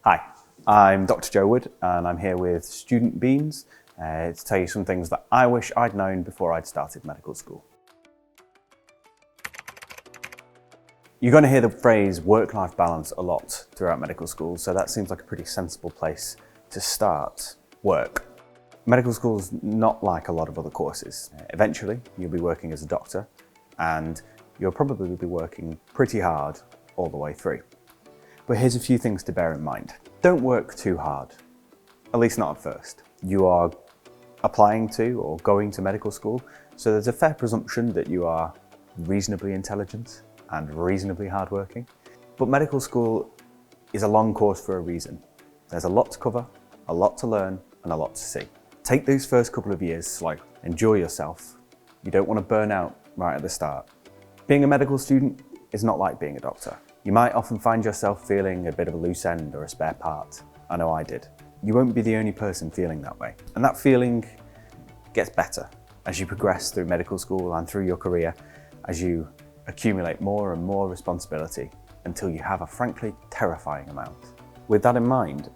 Hi, I'm Dr. Joe Wood and I'm here with Student Beans to tell you some things that I wish I'd known before I'd started medical school. You're going to hear the phrase work-life balance a lot throughout medical school, so that seems like a pretty sensible place to start. Work. Medical school is not like a lot of other courses. Eventually, you'll be working as a doctor and you'll probably be working pretty hard all the way through. But here's a few things to bear in mind. Don't work too hard, at least not at first. You are applying to or going to medical school, so there's a fair presumption that you are reasonably intelligent and reasonably hardworking. But medical school is a long course for a reason. There's a lot to cover, a lot to learn, and a lot to see. Take those first couple of years slow. Enjoy yourself. You don't want to burn out right at the start. Being a medical student is not like being a doctor. You might often find yourself feeling a bit of a loose end or a spare part. I know I did. You won't be the only person feeling that way. And that feeling gets better as you progress through medical school and through your career, as you accumulate more and more responsibility until you have a frankly terrifying amount. With that in mind,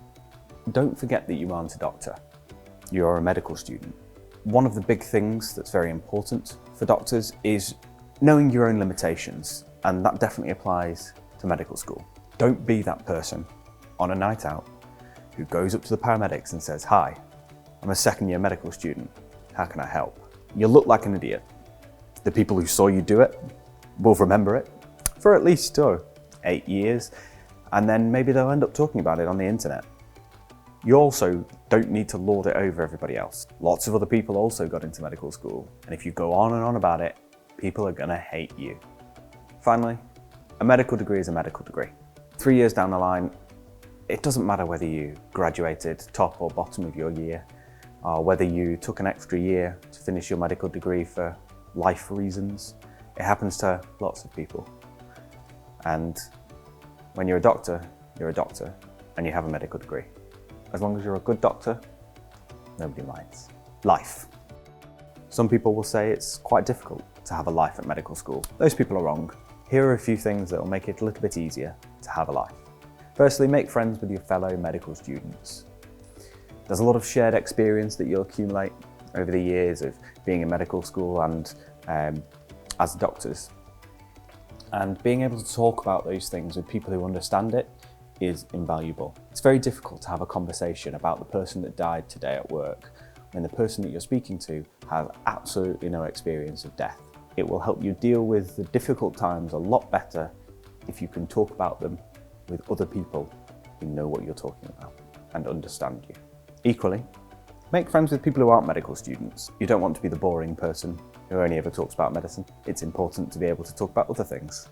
don't forget that you aren't a doctor. You're a medical student. One of the big things that's very important for doctors is knowing your own limitations, and that definitely applies to medical school. Don't be that person on a night out who goes up to the paramedics and says, "Hi, I'm a second-year medical student. How can I help?" You'll look like an idiot. The people who saw you do it will remember it for at least 8 years, and then maybe they'll end up talking about it on the internet. You also don't need to lord it over everybody else. Lots of other people also got into medical school, and if you go on and on about it, people are gonna hate you. Finally, a medical degree is a medical degree. 3 years down the line, it doesn't matter whether you graduated top or bottom of your year, or whether you took an extra year to finish your medical degree for life reasons. It happens to lots of people. And when you're a doctor, and you have a medical degree. As long as you're a good doctor, nobody minds. Life. Some people will say it's quite difficult to have a life at medical school. Those people are wrong. Here are a few things that will make it a little bit easier to have a life. Firstly, make friends with your fellow medical students. There's a lot of shared experience that you'll accumulate over the years of being in medical school and as doctors. And being able to talk about those things with people who understand it is invaluable. It's very difficult to have a conversation about the person that died today at work when the person that you're speaking to has absolutely no experience of death. It will help you deal with the difficult times a lot better if you can talk about them with other people who know what you're talking about and understand you. Equally, make friends with people who aren't medical students. You don't want to be the boring person who only ever talks about medicine. It's important to be able to talk about other things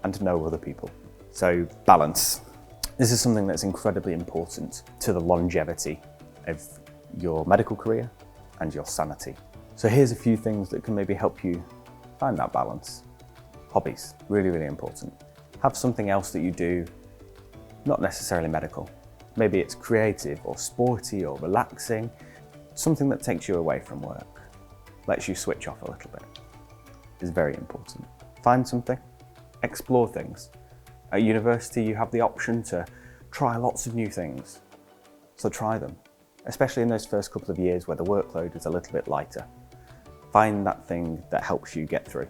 and to know other people. So, balance. This is something that's incredibly important to the longevity of your medical career and your sanity. So here's a few things that can maybe help you find that balance. Hobbies, really, really important. Have something else that you do, not necessarily medical. Maybe it's creative or sporty or relaxing, something that takes you away from work, lets you switch off a little bit. It's very important. Find something, explore things. At university, you have the option to try lots of new things, so try them, especially in those first couple of years where the workload is a little bit lighter. Find that thing that helps you get through.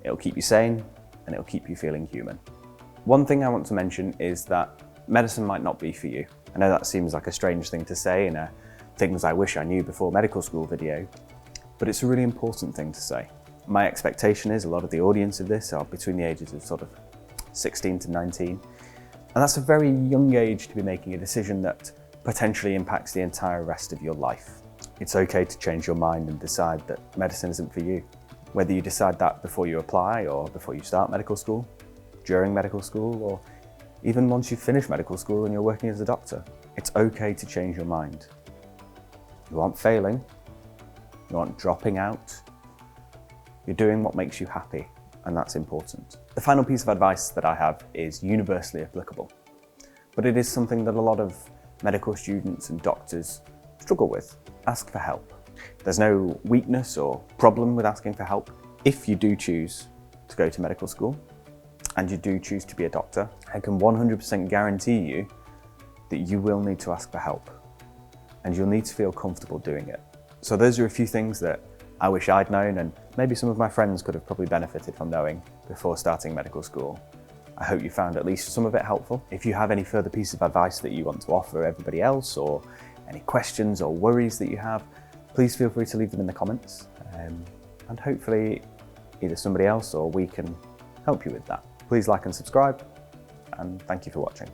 It'll keep you sane and it'll keep you feeling human. One thing I want to mention is that medicine might not be for you. I know that seems like a strange thing to say in a things I wish I knew before medical school video, but it's a really important thing to say. My expectation is a lot of the audience of this are between the ages of sort of 16 to 19, and that's a very young age to be making a decision that potentially impacts the entire rest of your life. It's okay to change your mind and decide that medicine isn't for you. Whether you decide that before you apply or before you start medical school, during medical school, or even once you finish medical school and you're working as a doctor, it's okay to change your mind. You aren't failing, you aren't dropping out, you're doing what makes you happy, and that's important. The final piece of advice that I have is universally applicable, but it is something that a lot of medical students and doctors struggle with. Ask for help. There's no weakness or problem with asking for help. If you do choose to go to medical school and you do choose to be a doctor, I can 100% guarantee you that you will need to ask for help, and you'll need to feel comfortable doing it. So those are a few things that I wish I'd known, and maybe some of my friends could have probably benefited from knowing before starting medical school. I hope you found at least some of it helpful. If you have any further piece of advice that you want to offer everybody else, or any questions or worries that you have, please feel free to leave them in the comments. And hopefully either somebody else or we can help you with that. Please like and subscribe, and thank you for watching.